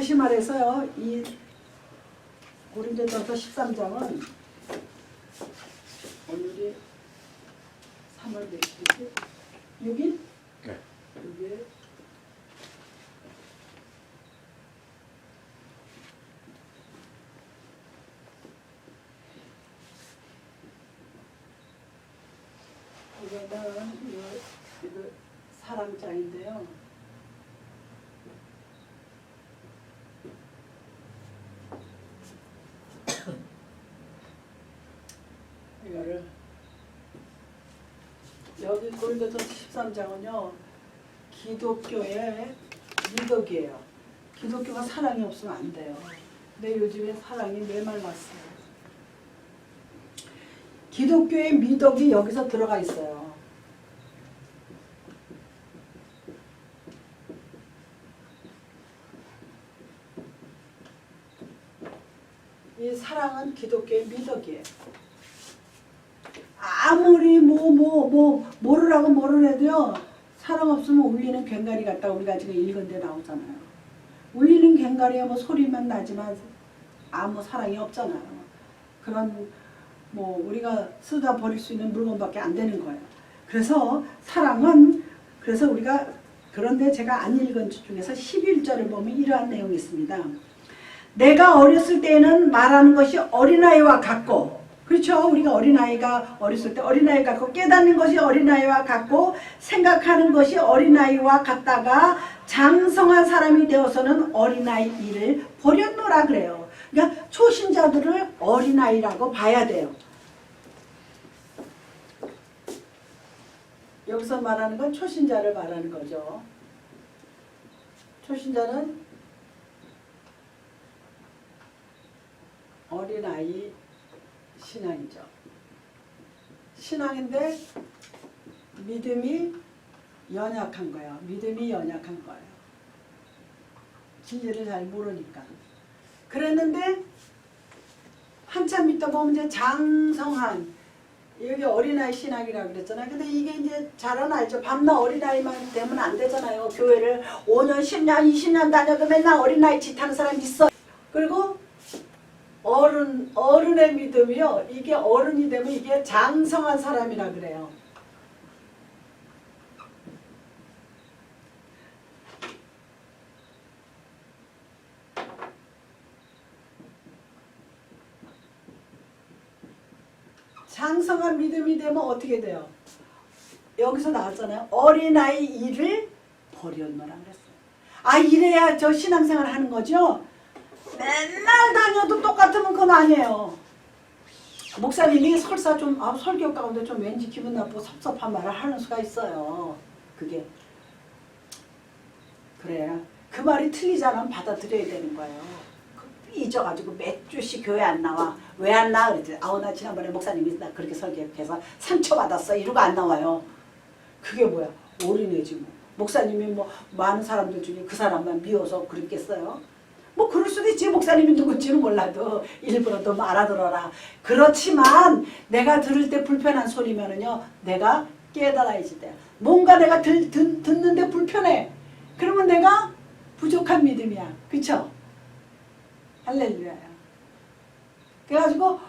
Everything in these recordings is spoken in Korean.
다시 말해서요, 이 고린도전서 13장은 오늘이 3월 며칠이지? 6일? 네. 6일. 이거는 이거 사랑장인데요. 이거를 여기 고린도전서 13장은요 기독교의 미덕이에요. 기독교가 사랑이 없으면 안 돼요. 근데 요즘에 사랑이 메말랐어요. 기독교의 미덕이 여기서 들어가 있어요. 이 사랑은 기독교의 미덕이에요. 아무리 모르라고 모르래도요, 사랑 없으면 울리는 괭가리 같다 우리가 지금 읽은 데 나오잖아요. 울리는 괭가리에 뭐 소리만 나지만 아무 사랑이 없잖아요. 그런 우리가 쓰다 버릴 수 있는 물건밖에 안 되는 거예요. 그래서 사랑은, 그래서 우리가, 그런데 제가 안 읽은 중에서 11절을 보면 이러한 내용이 있습니다. 내가 어렸을 때에는 말하는 것이 어린아이와 같고, 그렇죠? 우리가 어린아이가 어렸을 때 어린아이 같고, 깨닫는 것이 어린아이와 같고, 생각하는 것이 어린아이와 같다가 장성한 사람이 되어서는 어린아이 일을 버렸노라 그래요. 그러니까 초신자들을 어린아이라고 봐야 돼요. 여기서 말하는 건 초신자를 말하는 거죠. 초신자는 어린아이 신앙이죠. 신앙인데 믿음이 연약한 거예요. 믿음이 연약한 거예요. 진리를 잘 모르니까. 그랬는데 한참 있다 보면 이제 장성한, 여기 어린아이 신학이라고 그랬잖아요. 근데 이게 이제 잘은 알죠. 밤낮 어린아이만 되면 안 되잖아요. 교회를 5년, 10년, 20년 다녀도 맨날 어린아이 짓하는 사람 있어. 그리고 어른의 믿음이요. 이게 어른이 되면 이게 장성한 사람이라 그래요. 장성한 믿음이 되면 어떻게 돼요? 여기서 나왔잖아요. 어린아이 일을 버렸노라 그랬어요. 아, 이래야 저 신앙생활 하는 거죠? 맨날 다녀도 똑같으면 그건 아니에요. 목사님이 설사 좀, 설교 가운데 좀 왠지 기분 나쁘고 섭섭한 말을 하는 수가 있어요. 그게. 그래야 그 말이 틀리잖아. 받아들여야 되는 거예요. 삐져가지고 몇 주씩 교회 안 나와. 왜 안 나와? 그랬더니 나 지난번에 목사님이 나 그렇게 설교해서 상처받았어. 이러고 안 나와요. 그게 뭐야? 올인해지 뭐. 목사님이 많은 사람들 중에 그 사람만 미워서 그랬겠어요? 그럴 수도 있지. 목사님이 누군지는 몰라도 일부러 좀 알아들어라. 그렇지만 내가 들을 때 불편한 소리면은요, 내가 깨달아야지 돼. 뭔가 내가 듣는데 불편해. 그러면 내가 부족한 믿음이야. 그쵸? 할렐루야야. 그래가지고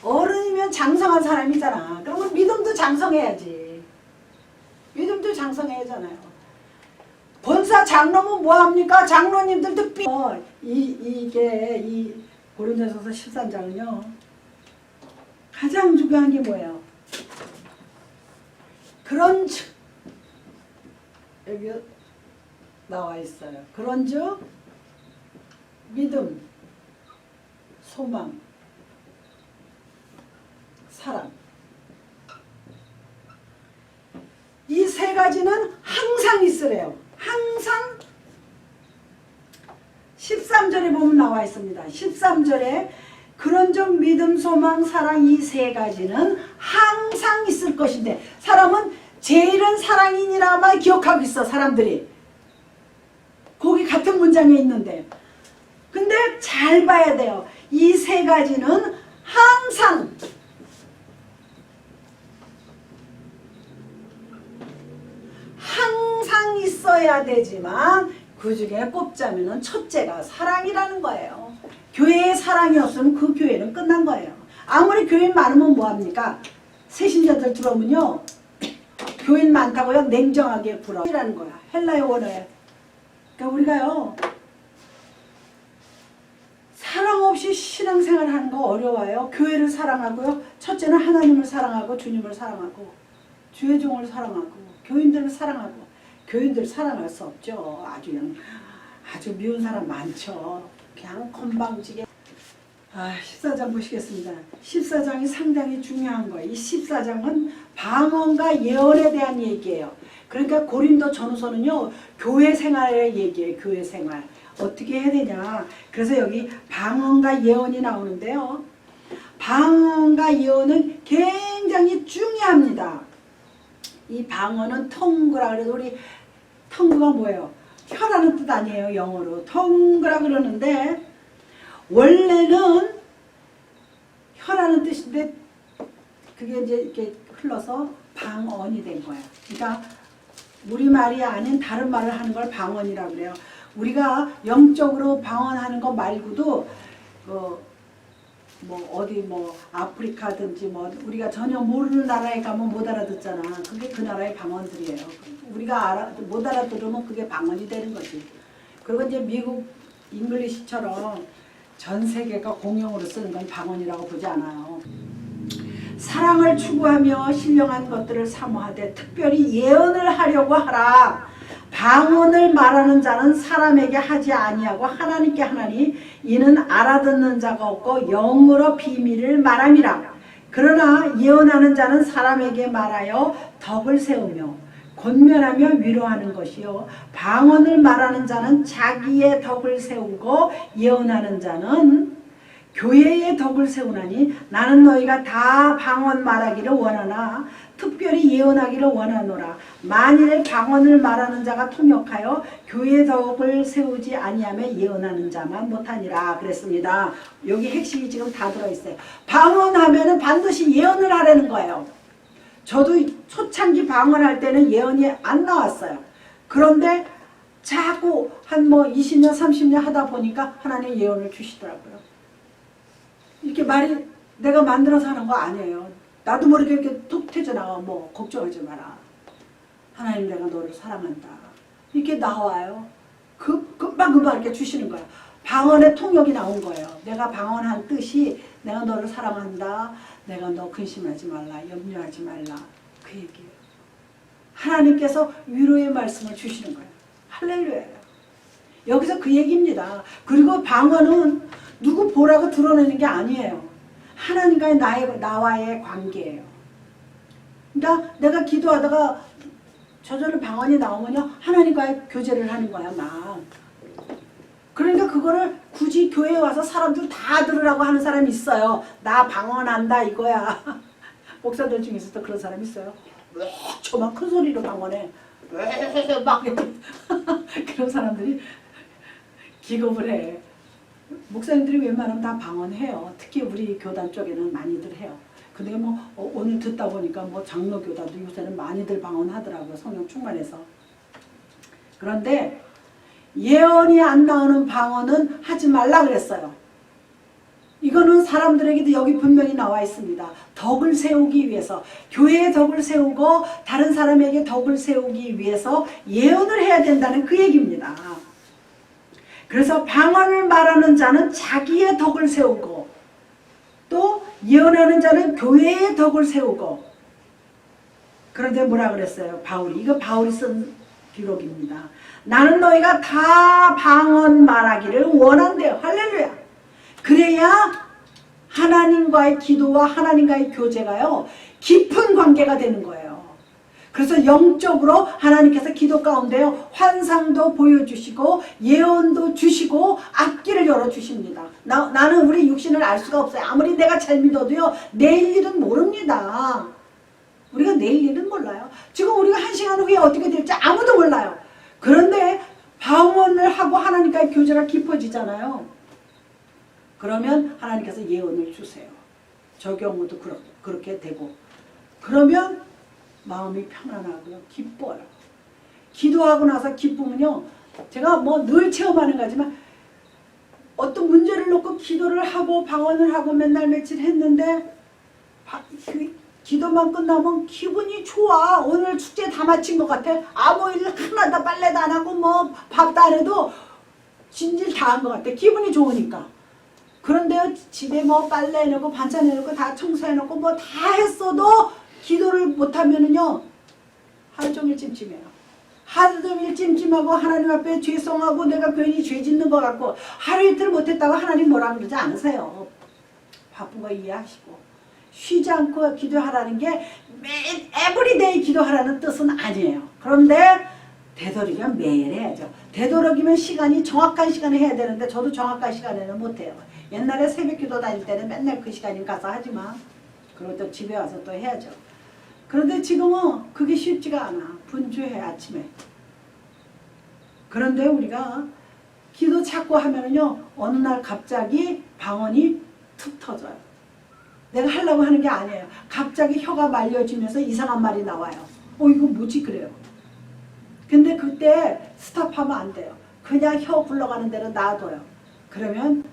어른이면 장성한 사람이잖아. 그러면 믿음도 장성해야지. 믿음도 장성해야잖아요. 본사 장로면 뭐합니까? 장로님들도 이게 이 고린도전서 13장은요 가장 중요한 게 뭐예요? 그런즉 여기 나와 있어요. 그런즉 믿음, 소망, 사랑, 이 세 가지는 항상 있으래요. 항상 13절에 보면 나와 있습니다. 13절에 그런즉 믿음, 소망, 사랑 이 세 가지는 항상 있을 것인데, 사람은 제일은 사랑이니라만 기억하고 있어. 사람들이 거기 같은 문장에 있는데, 근데 잘 봐야 돼요. 이 세 가지는 항상 있어야 되지만 그 중에 꼽자면은 첫째가 사랑이라는 거예요. 교회에 사랑이 없으면 그 교회는 끝난 거예요. 아무리 교인 많으면 뭐합니까? 새신자들 들어오면요. 교인 많다고요? 냉정하게 굴어. 이라는 거야. 헬라의 원어에. 그러니까 우리가요. 사랑 없이 신앙생활 하는 거 어려워요. 교회를 사랑하고요. 첫째는 하나님을 사랑하고 주님을 사랑하고 주의 종을 사랑하고 교인들을 사랑하고 교인들 사랑할 수 없죠. 아주 미운 사람 많죠. 그냥 건방지게. 14장 보시겠습니다. 14장이 상당히 중요한 거예요. 이 14장은 방언과 예언에 대한 얘기예요. 그러니까 고린도 전후서는요. 교회 생활의 얘기예요. 교회 생활. 어떻게 해야 되냐. 그래서 여기 방언과 예언이 나오는데요. 방언과 예언은 굉장히 중요합니다. 이 방언은 텅구라 그래도 우리 텅구가 뭐예요? 혀라는 뜻 아니에요. 영어로. 텅구라 그러는데 원래는 혀라는 뜻인데 그게 이제 이렇게 흘러서 방언이 된 거야. 그러니까 우리말이 아닌 다른 말을 하는 걸 방언이라고 그래요. 우리가 영적으로 방언하는 거 말고도 어디 아프리카든지 우리가 전혀 모르는 나라에 가면 못 알아듣잖아. 그게 그 나라의 방언들이에요. 우리가 못 알아들으면 그게 방언이 되는 거지. 그리고 이제 미국 잉글리시처럼 전 세계가 공용으로 쓰는 건 방언이라고 보지 않아요. 사랑을 추구하며 신령한 것들을 사모하되 특별히 예언을 하려고 하라. 방언을 말하는 자는 사람에게 하지 아니하고 하나님께 하나니 이는 알아듣는 자가 없고 영으로 비밀을 말함이라. 그러나 예언하는 자는 사람에게 말하여 덕을 세우며 권면하며 위로하는 것이요 방언을 말하는 자는 자기의 덕을 세우고 예언하는 자는 교회의 덕을 세우나니 나는 너희가 다 방언 말하기를 원하나 특별히 예언하기를 원하노라. 만일 방언을 말하는 자가 통역하여 교회의 덕을 세우지 아니하며 예언하는 자만 못하니라 그랬습니다. 여기 핵심이 지금 다 들어있어요. 방언하면은 반드시 예언을 하라는 거예요. 저도 초창기 방언할 때는 예언이 안 나왔어요. 그런데 자꾸 한 20년 30년 하다 보니까 하나님 예언을 주시더라고요. 이렇게 말이 내가 만들어서 하는 거 아니에요. 나도 모르게 이렇게 툭 튀어나와. 걱정하지 마라. 하나님 내가 너를 사랑한다. 이렇게 나와요. 금방 이렇게 주시는 거예요. 방언의 통역이 나온 거예요. 내가 방언한 뜻이 내가 너를 사랑한다. 내가 너 근심하지 말라. 염려하지 말라. 그 얘기예요. 하나님께서 위로의 말씀을 주시는 거예요. 할렐루야예요. 여기서 그 얘기입니다. 그리고 방언은 누구 보라고 드러내는 게 아니에요. 하나님과의 나와의 관계예요. 그러니까 내가 기도하다가 저절로 방언이 나오면요. 하나님과의 교제를 하는 거야 막. 그러니까 그거를 굳이 교회에 와서 사람들 다 들으라고 하는 사람이 있어요. 나 방언한다 이거야. 목사들 중에서도 그런 사람이 있어요. 왜 저만 큰 소리로 방언해. 왜 막 그런 사람들이 기겁을 해. 목사님들이 웬만하면 다 방언해요. 특히 우리 교단 쪽에는 많이들 해요. 근데 오늘 듣다 보니까 장로 교단도 요새는 많이들 방언하더라고요. 성령 충만해서. 그런데 예언이 안 나오는 방언은 하지 말라 그랬어요. 이거는 사람들에게도 여기 분명히 나와 있습니다. 덕을 세우기 위해서, 교회의 덕을 세우고 다른 사람에게 덕을 세우기 위해서 예언을 해야 된다는 그 얘기입니다. 그래서 방언을 말하는 자는 자기의 덕을 세우고 또 예언하는 자는 교회의 덕을 세우고. 그런데 뭐라 그랬어요? 바울이. 이거 바울이 쓴 기록입니다. 나는 너희가 다 방언 말하기를 원한대요. 할렐루야. 그래야 하나님과의 기도와 하나님과의 교제가요 깊은 관계가 되는 거예요. 그래서 영적으로 하나님께서 기도 가운데요 환상도 보여주시고 예언도 주시고 앞길을 열어주십니다. 나는 우리 육신을 알 수가 없어요. 아무리 내가 잘 믿어도요 내일 일은 모릅니다. 우리가 내일 일은 몰라요. 지금 우리가 1시간 후에 어떻게 될지 아무도 몰라요. 그런데 방언을 하고 하나님과의 교제가 깊어지잖아요. 그러면 하나님께서 예언을 주세요. 저 경우도 그렇게 되고. 그러면 마음이 편안하고요. 기뻐요. 기도하고 나서 기쁘면요. 제가 뭐 늘 체험하는 거지만 어떤 문제를 놓고 기도를 하고 방언을 하고 맨날 며칠 했는데 그 기도만 끝나면 기분이 좋아. 오늘 축제 다 마친 것 같아. 아무 일 하나도 빨래도 안 하고 뭐 밥도 안 해도 진질 다 한 것 같아. 기분이 좋으니까. 그런데 집에 뭐 빨래 해놓고 반찬 해놓고 다 청소해놓고 뭐 다 했어도 기도를 못하면은요 하루 종일 찜찜해요. 하루 종일 찜찜하고 하나님 앞에 죄송하고 내가 괜히 죄 짓는 것 같고 하루 이틀 못했다고 하나님 뭐라 그러지 않으세요. 바쁜 거 이해하시고 쉬지 않고 기도하라는 게 매일 에브리데이 기도하라는 뜻은 아니에요. 그런데 되도록이면 매일 해야죠. 되도록이면 시간이 정확한 시간에 해야 되는데 저도 정확한 시간에는 못해요. 옛날에 새벽 기도 다닐 때는 맨날 그 시간에 가서 하지만 그리고 또 집에 와서 또 해야죠. 그런데 지금은 그게 쉽지가 않아. 분주해 아침에. 그런데 우리가 기도 찾고 하면은요 어느 날 갑자기 방언이 툭 터져요. 내가 하려고 하는 게 아니에요. 갑자기 혀가 말려지면서 이상한 말이 나와요. 이거 뭐지 그래요. 근데 그때 스탑하면 안 돼요. 그냥 혀 굴러가는 대로 놔둬요. 그러면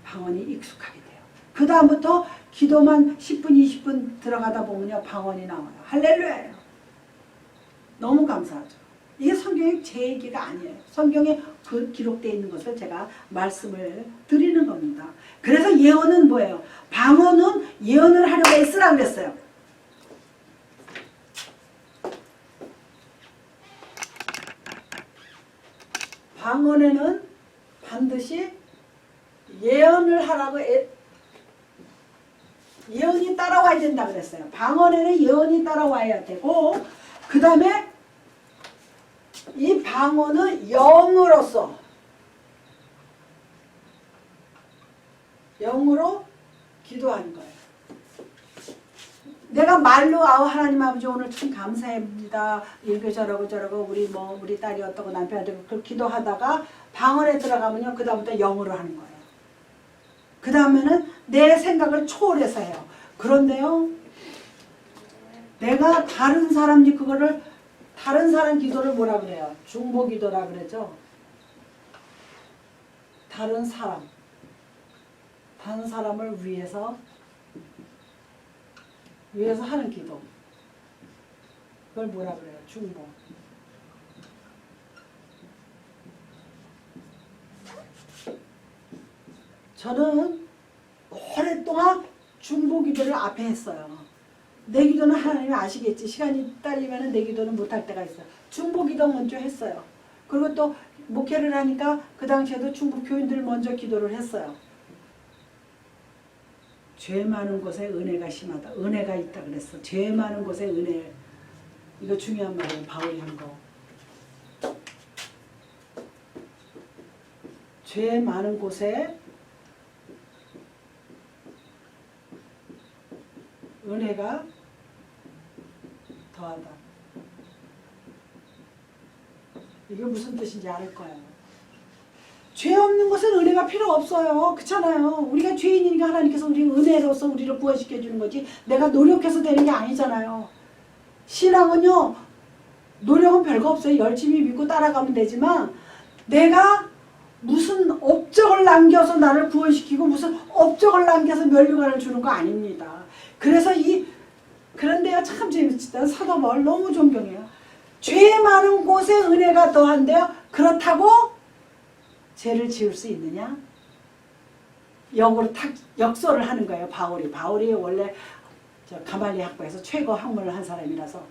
방언이 익숙하게 돼요. 그 다음부터 기도만 10분 20분 들어가다 보면요 방언이 나와요. 할렐루야예요. 너무 감사하죠. 이게 성경의 제 얘기가 아니에요. 성경에 그 기록되어 있는 것을 제가 말씀을 드리는 겁니다. 그래서 예언은 뭐예요? 방언은 예언을 하려고 쓰라고 그랬어요. 방언에는 반드시 예언을 하라고 예언이 따라와야 된다 그랬어요. 방언에는 예언이 따라와야 되고 그 다음에 이 방언은 영으로서 영으로 기도하는 거예요. 내가 말로 하나님 아버지 오늘 참 감사합니다. 이렇게 저러고 우리 딸이 어떻고 남편이 어떻고 그렇게 기도하다가 방언에 들어가면요 그 다음부터 영으로 하는 거예요. 그 다음에는 내 생각을 초월해서 해요. 그런데요 내가 다른 사람 기도를 뭐라 그래요? 중보 기도라 그러죠. 다른 사람을 위해서 하는 기도. 그걸 뭐라 그래요? 중보. 저는 오랫동안 중보 기도를 앞에 했어요. 내 기도는 하나님이 아시겠지. 시간이 딸리면 내 기도는 못할 때가 있어요. 중보 기도 먼저 했어요. 그리고 또 목회를 하니까 그 당시에도 중보 교인들 먼저 기도를 했어요. 죄 많은 곳에 은혜가 심하다. 은혜가 있다 그랬어. 죄 많은 곳에 은혜. 이거 중요한 말이에요. 바울이 한 거. 죄 많은 곳에 은혜가 더하다. 이게 무슨 뜻인지 알 거예요. 죄 없는 것은 은혜가 필요 없어요. 그렇잖아요. 우리가 죄인이니까 하나님께서 우리 은혜로서 우리를 구원시켜 주는 거지 내가 노력해서 되는 게 아니잖아요. 신앙은요 노력은 별거 없어요. 열심히 믿고 따라가면 되지만 내가 무슨 업적을 남겨서 나를 구원시키고 무슨 업적을 남겨서 면류관을 주는 거 아닙니다. 그래서 그런데요 참 재밌다. 사도 바울 너무 존경해요. 죄 많은 곳에 은혜가 더한데요. 그렇다고 죄를 지을 수 있느냐? 역으로 역설을 하는 거예요. 바울이 원래 가말리 학과에서 최고 학문을 한 사람이라서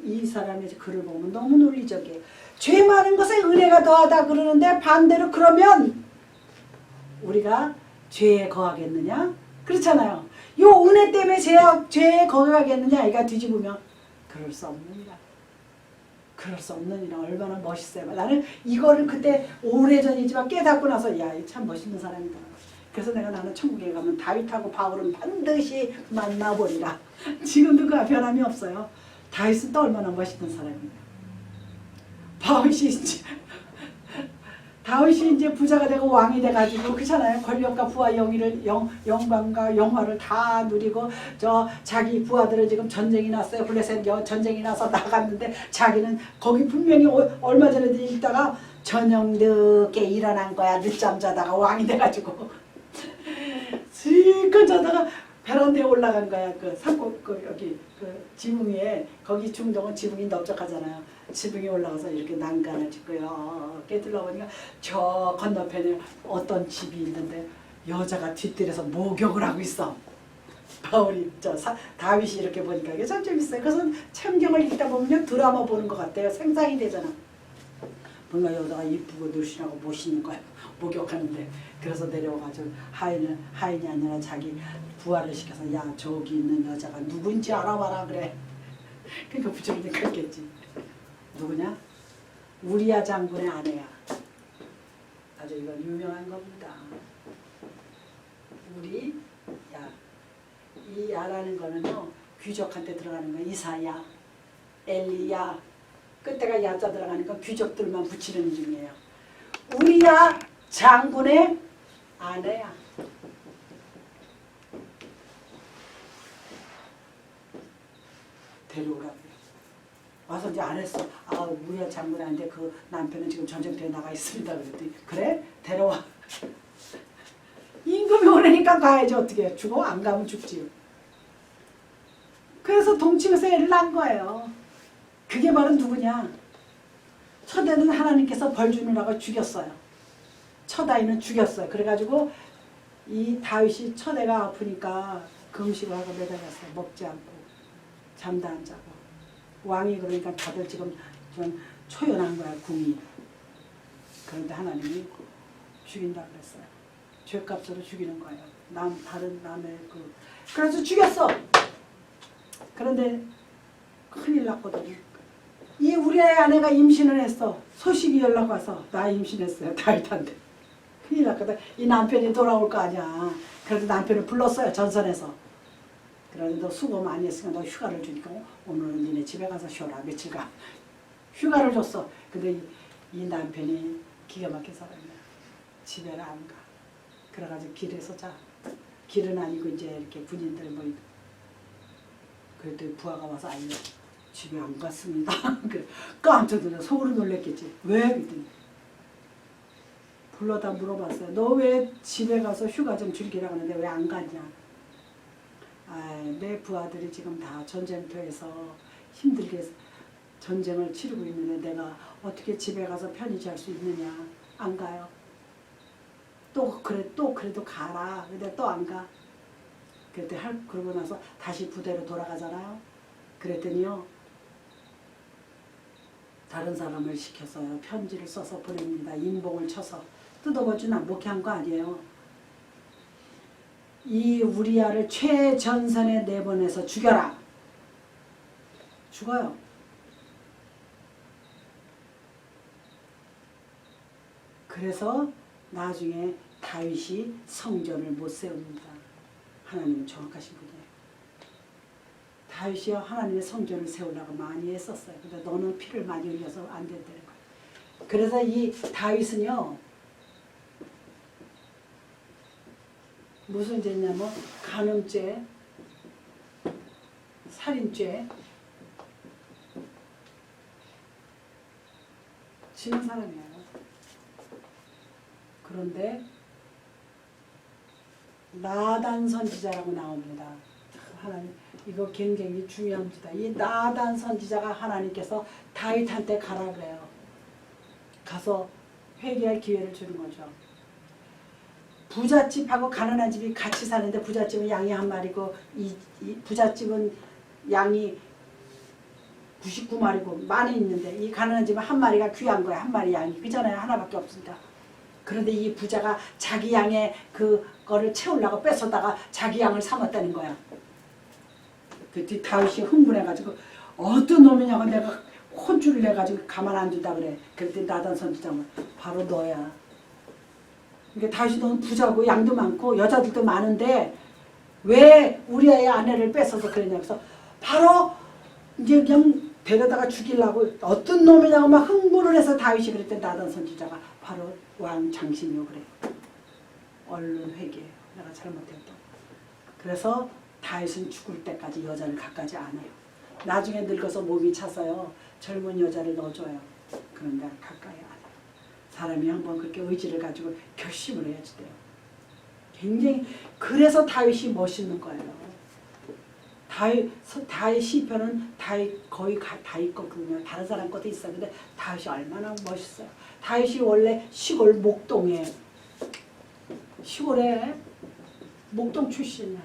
이 사람의 글을 보면 너무 논리적이에요. 죄 많은 것에 은혜가 더하다 그러는데 반대로 그러면 우리가 죄에 거하겠느냐? 그렇잖아요. 요 은혜 때문에 죄에 거하겠느냐? 이가 뒤집으면 그럴 수 없느니라. 그럴 수 없느니라. 얼마나 멋있어요. 나는 이거를 그때 오래전이지만 깨닫고 나서 야, 참 멋있는 사람이다. 그래서 나는 천국에 가면 다윗하고 바울은 반드시 만나보리라. 지금도 그 변함이 없어요. 다윗은 또 얼마나 멋있는 사람이에요. 바울이 다윗이 이제 부자가 되고 왕이 돼가지고 그렇잖아요. 권력과 부와 영광과 영화를 다 누리고 저 자기 부하들은 지금 전쟁이 났어요. 블레셋 전쟁이 나서 나갔는데 자기는 거기 분명히 얼마 전에도 읽다가 저녁 늦게 일어난 거야. 늦잠 자다가 왕이 돼가지고 실컷 자다가 베란다에 올라간 거야. 그 산골 여기 그 지붕 위에 거기 중동은 지붕이 넓적하잖아요. 지붕에 올라가서 이렇게 난간을 짓고요. 깨들러보니까 저 건너편에 어떤 집이 있는데 여자가 뒷뜰에서 목욕을 하고 있어. 바울이 다윗이 이렇게 보니까 이게 참 재밌어요. 그래서 성경을 읽다 보면 드라마 보는 것 같아요. 생상이 되잖아. 뭔가 여자가 이쁘고 늘씬하고 멋있는 거야. 목욕하는데 그래서 내려와가지고 하인이 아니라 자기 부하를 시켜서 야 저기 있는 여자가 누군지 알아봐라 그래. 그러니까 부처님이 그랬겠지. 누구냐? 우리야 장군의 아내야. 아주 이건 유명한 겁니다. 우리 야. 이 야라는 거는요 귀족한테 들어가는 거야. 이사야, 엘리야 끝에가 야자 들어가는 건 귀족들만 붙이는 이름이에요. 우리야 장군의 아내야. 데려오라고. 와서 이제 안 했어. 아 우리야 장군의 아내인데 그 남편은 지금 전쟁터에 나가 있습니다. 그랬더니 그래? 데려와. 임금이 오래니까 가야지. 어떻게 죽어? 안 가면 죽지. 그래서 동침에서 애를 낳은 거예요. 그게 바로 누구냐? 첫애는 하나님께서 벌 주느라고 죽였어요. 첫아이는 죽였어요. 그래가지고 이 다윗이 첫애가 아프니까 금식을 하고 매달렸어요. 먹지 않고 잠도 안 자고. 왕이 그러니까 다들 지금 좀 초연한 거야 궁이. 그런데 하나님이 죽인다 그랬어요. 죄값으로 죽이는 거예요. 다른 남의 그래서 죽였어. 그런데 큰일 났거든요. 이 우리 아내가 임신을 했어. 소식이 연락 와서 나 임신했어요. 다윗한테. 큰일 났거든. 이 남편이 돌아올 거 아니야. 그래도 남편을 불렀어요. 전선에서. 그런데 너 수고 많이 했으니까 너 휴가를 주니까 오늘은 니네 집에 가서 쉬어라. 며칠간. 휴가를 줬어. 근데 이 남편이 기가 막힌 사람이야. 집에는 안 가. 그래가지고 길에서 자. 길은 아니고 이제 이렇게 군인들 모이고. 그랬더니 부하가 와서 알려. 집에 안 갔습니다. 그래. 깜짝 놀라 속으로 놀랬겠지. 왜? 그랬더니 불러다 물어봤어요. 너 왜 집에 가서 휴가 좀 즐기라 그러는데 왜 안 갔냐? 내 부하들이 지금 다 전쟁터에서 힘들게 전쟁을 치르고 있는데 내가 어떻게 집에 가서 편히 잘 수 있느냐? 안 가요. 그래도 가라. 근데 또 안 가. 그러고 나서 다시 부대로 돌아가잖아요. 그랬더니요. 다른 사람을 시켜서요. 편지를 써서 보냅니다. 인봉을 쳐서. 뜯어보지는 못한 거 아니에요. 이 우리아를 최전선에 내보내서 죽여라. 죽어요. 그래서 나중에 다윗이 성전을 못 세웁니다. 하나님은 정확하신 분이에요. 다윗이 하나님의 성전을 세우려고 많이 애썼어요. 근데 너는 피를 많이 흘려서 안 된다는 거예요. 그래서 이 다윗은요. 무슨 죄냐면 간음죄, 살인죄 지는 사람이에요. 그런데 나단 선지자라고 나옵니다. 하나님 이거 굉장히 중요합니다. 이 나단 선지자가 하나님께서 다윗한테 가라 그래요. 가서 회개할 기회를 주는 거죠. 부잣집하고 가난한 집이 같이 사는데 부잣집은 양이 한 마리고 이 부잣집은 양이 99마리고 많이 있는데 이 가난한 집은 한 마리가 귀한 거야. 한 마리 양이. 그잖아요. 하나밖에 없으니까. 그런데 이 부자가 자기 양의 그거를 채우려고 뺏어다가 자기 양을 삼았다는 거야. 그때 다윗이 흥분해가지고 어떤 놈이냐고 내가 혼쭐을 내가지고 가만 안 둔다 그래. 그랬더니 나단 선지자는 바로 너야. 그러니까 다윗이 너는 부자고 양도 많고 여자들도 많은데 왜 우리의 아내를 뺏어서 그러냐. 그래서 바로 이제 그냥 데려다가 죽이려고 어떤 놈이냐고 막 흥분을 해서 다윗이 그랬더니 나단 선지자가 바로 왕 장신이요 그래요. 얼른 회개해요. 내가 잘못했다. 그래서 다윗은 죽을 때까지 여자를 갖가지 않아요. 나중에 늙어서 몸이 차서요. 젊은 여자를 넣어줘요. 그런데 가까이 안 해요. 사람이 한번 그렇게 의지를 가지고 결심을 해야지 돼요. 굉장히 그래서 다윗이 멋있는 거예요. 다윗 시편은 거의 다윗 거거든요. 다른 사람 것도 있어요. 근데 다윗이 얼마나 멋있어요. 다윗이 원래 시골 목동에 시골에 목동 출신이야.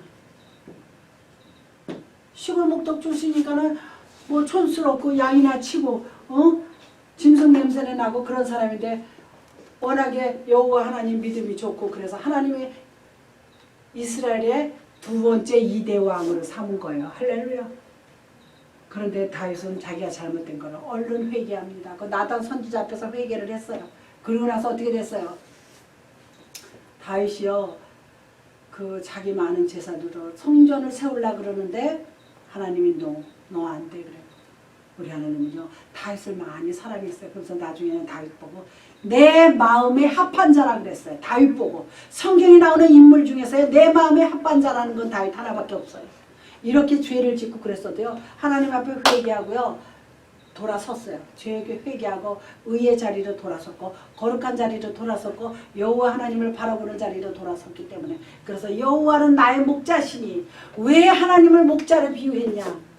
시골 목동 출신이니까는 뭐 촌스럽고 양이나 치고 짐승 냄새는 나고 그런 사람인데 워낙에 여호와 하나님 믿음이 좋고 그래서 하나님이 이스라엘의 두 번째 2대 왕으로 삼은 거예요. 할렐루야. 그런데 다윗은 자기가 잘못된 거를 얼른 회개합니다. 그 나단 선지자 앞에서 회개를 했어요. 그러고 나서 어떻게 됐어요? 다윗이요. 그 자기 많은 제사들로 성전을 세우려고 그러는데 하나님이 너 안 돼 그래요. 우리 하나님은요. 다윗을 많이 사랑했어요. 그래서 나중에는 다윗 보고 내 마음에 합한 자라 그랬어요. 다윗 보고 성경에 나오는 인물 중에서 내 마음에 합한 자라는 건 다윗 하나밖에 없어요. 이렇게 죄를 짓고 그랬어도요. 하나님 앞에 회개하고요. 돌아섰어요. 죄에게 회개하고 의의 자리로 돌아섰고 거룩한 자리로 돌아섰고 여호와 하나님을 바라보는 자리로 돌아섰기 때문에 그래서 여호와는 나의 목자시니 왜 하나님을 목자로 비유했냐.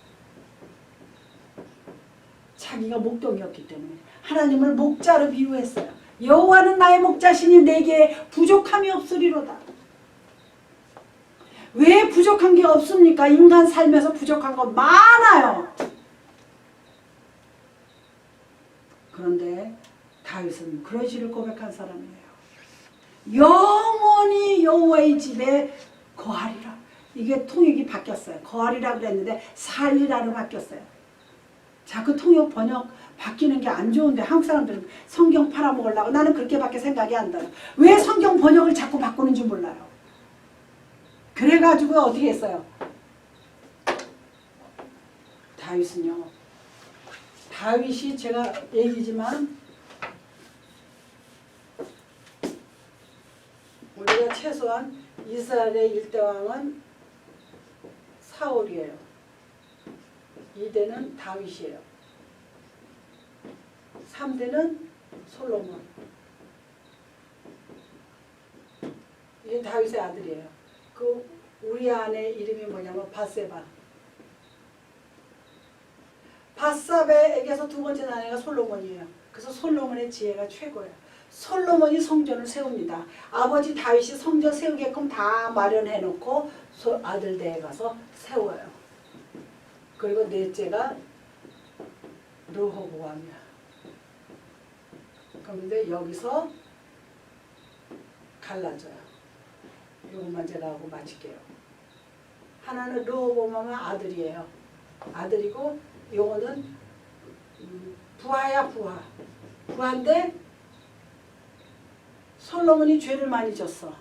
자기가 목동이었기 때문에 하나님을 목자로 비유했어요. 여호와는 나의 목자시니 내게 부족함이 없으리로다. 왜 부족한 게 없습니까? 인간 삶에서 부족한 거 많아요. 그런데 다윗은 그런 시를 고백한 사람이에요. 영원히 여호와의 집에 거하리라. 이게 통역이 바뀌었어요. 거하리라 그랬는데 살리라로 바뀌었어요. 자꾸 통역 번역 바뀌는 게 안 좋은데 한국 사람들은 성경 팔아먹으려고 나는 그렇게밖에 생각이 안 들어요. 왜 성경 번역을 자꾸 바꾸는지 몰라요. 그래가지고 어떻게 했어요? 다윗은요. 다윗이 제가 얘기지만 우리가 최소한 이스라엘의 1대 왕은 사울이에요. 2대는 다윗이에요. 3대는 솔로몬. 이게 다윗의 아들이에요. 그 우리 아내 이름이 뭐냐면 바세바. 바사베에게서 두 번째 아내가 솔로몬이에요. 그래서 솔로몬의 지혜가 최고예요. 솔로몬이 성전을 세웁니다. 아버지 다윗이 성전 세우게끔 다 마련해 놓고 아들 댁에 가서 세워요. 그리고 넷째가 르호보암이야. 그런데 여기서 갈라져요. 이것만 제가 하고 마칠게요. 하나는 르호보암은 아들이에요. 아들이고 요거는 부하야 부하. 부하인데 솔로몬이 죄를 많이 졌어.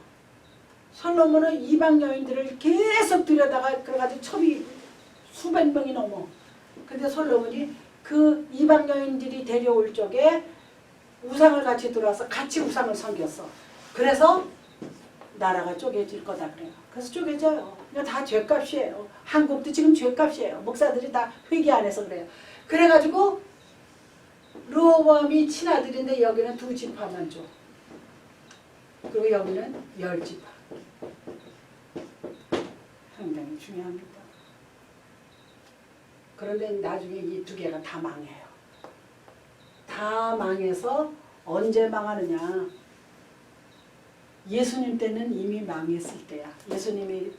솔로몬은 이방 여인들을 계속 들여다가 그래가지고 첩이 수백 명이 넘어. 근데 솔로몬이 그 이방 여인들이 데려올 적에 우상을 같이 들어와서 같이 우상을 섬겼어. 그래서 나라가 쪼개질 거다 그래요. 그래서 쪼개져요. 이거 다 죄값이에요. 한국도 지금 죄값이에요. 목사들이 다 회개 안 해서 그래요. 그래가지고 르호보암이 친아들인데 여기는 2지파만 줘. 그리고 여기는 10지파. 상당히 중요합니다. 그런데 나중에 이 두 개가 다 망해요. 다 망해서 언제 망하느냐. 예수님 때는 이미 망했을 때야. 예수님이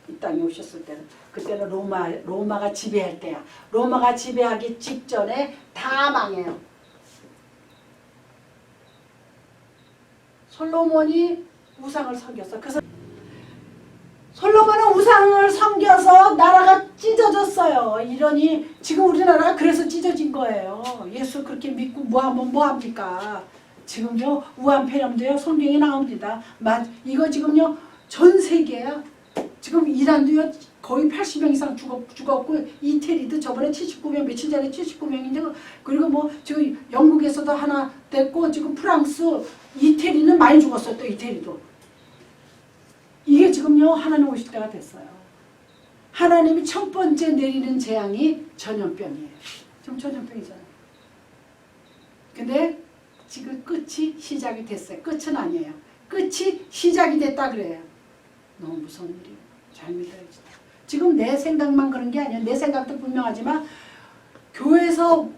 이 땅에 오셨을 때는. 그때는 로마가 지배할 때야. 로마가 지배하기 직전에 다 망해요. 솔로몬이 우상을 섬겼어. 그래서 솔로몬은 우상을 섬겨서 나라가 찢어졌어요. 이러니 지금 우리나라가 그래서 찢어진 거예요. 예수 그렇게 믿고 뭐하면 뭐합니까? 지금요 우한폐렴도요 성경에 나옵니다. 이거 지금요 전 세계야. 지금 이란도요 거의 80명 이상 죽었고 이태리도 저번에 79명 며칠 전에 79명인데 그리고 뭐 지금 영국에서도 하나 됐고 지금 프랑스 이태리는 많이 죽었어요. 또 이태리도. 이게 지금요 하나님 오실 때가 됐어요. 하나님이 첫 번째 내리는 재앙이 전염병이에요. 지금 전염병이잖아요. 근데 지금 끝이 시작이 됐어요. 끝은 아니에요. 끝이 시작이 됐다 그래요. 너무 무서운 일이에요. 잘 믿어야지. 지금 내 생각만 그런 게 아니에요. 내 생각도 분명하지만 교회에서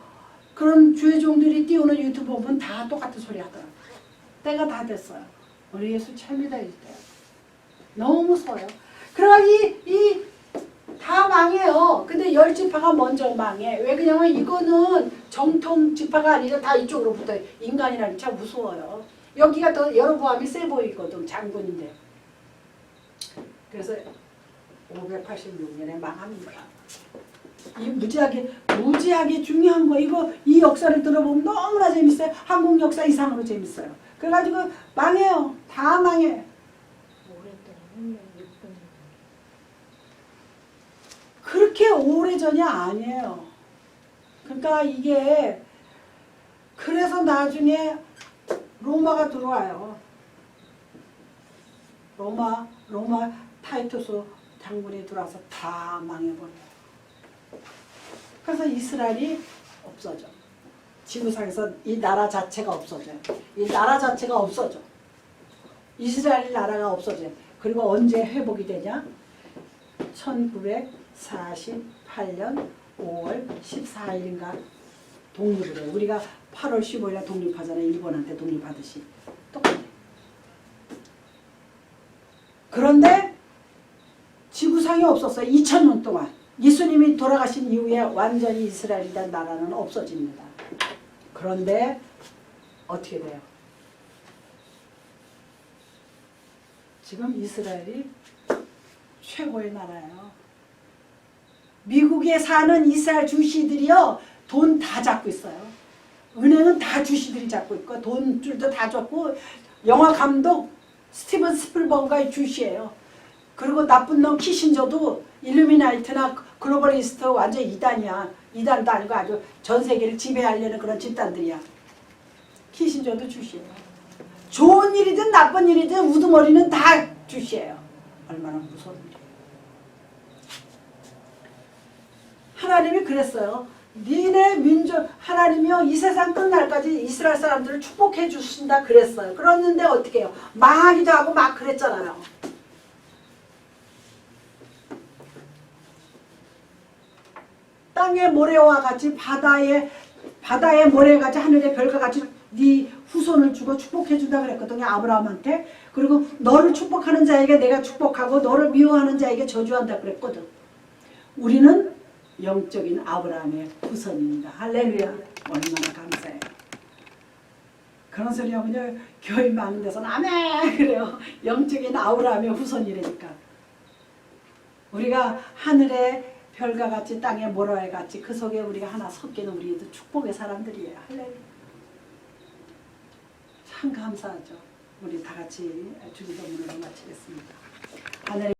그런 주의 종들이 띄우는 유튜브 보면 다 똑같은 소리 하더라고요. 때가 다 됐어요. 우리 예수 잘 믿어야지 돼요. 너무 무서워요. 그러나 다 망해요. 근데 10지파가 먼저 망해. 왜 그러냐면 이거는 정통 지파가 아니라 다 이쪽으로 붙어요. 인간이라는 게 참 무서워요. 여기가 더 여로보암이 세 보이거든. 장군인데. 그래서 586년에 망합니다. 이 무지하게 중요한 거 이거 이 역사를 들어보면 너무나 재밌어요. 한국 역사 이상으로 재밌어요. 그래가지고 망해요. 다 망해. 그렇게 오래전이 아니에요. 그러니까 이게 그래서 나중에 로마가 들어와요. 로마 타이투스 장군이 들어와서 다 망해버려요. 그래서 이스라엘이 없어져. 지구상에서 이 나라 자체가 없어져요. 이 나라 자체가 없어져. 이스라엘 나라가 없어져요. 그리고 언제 회복이 되냐? 1948년 5월 14일인가 독립을 해요. 우리가 8월 15일에 독립하잖아요. 일본한테 독립하듯이. 똑같아요. 그런데 지구상에 없었어요. 2000년 동안. 예수님이 돌아가신 이후에 완전히 이스라엘이란 나라는 없어집니다. 그런데 어떻게 돼요? 지금 이스라엘이 최고의 나라예요. 미국에 사는 이스라엘 주시들이요. 돈 다 잡고 있어요. 은행은 다 주시들이 잡고 있고 돈줄도 다 잡고 영화 감독 스티븐 스필버그가 주시예요. 그리고 나쁜 놈 키신저도 일루미나이트나 글로벌리스트 완전 이단이야. 이단도 아니고 아주 전 세계를 지배하려는 그런 집단들이야. 키신저도 주시예요. 좋은 일이든 나쁜 일이든 우두머리는 다 주시예요. 얼마나 무서운 일이에요. 하나님이 그랬어요. 니네 민족 하나님이요 이 세상 끝날까지 이스라엘 사람들을 축복해 주신다 그랬어요. 그랬는데 어떻게 해요? 망하기도 하고 막 그랬잖아요. 땅의 모래와 같이 바다의 모래같이 하늘의 별과 같이 네 후손을 주고 축복해 준다 그랬거든요. 아브라함한테. 그리고 너를 축복하는 자에게 내가 축복하고 너를 미워하는 자에게 저주한다 그랬거든. 우리는 영적인 아브라함의 후손입니다. 할렐루야. 얼마나 감사해요. 그런 소리 하면요 교회 많은 데서는 아멘 그래요. 영적인 아브라함의 후손이라니까. 우리가 하늘의 별과 같이 땅의 모래와 같이 그 속에 우리가 하나 섞이는 우리도 축복의 사람들이에요. 할렐루야. 참 감사하죠. 우리 다 같이 주기도문으로 마치겠습니다. 하늘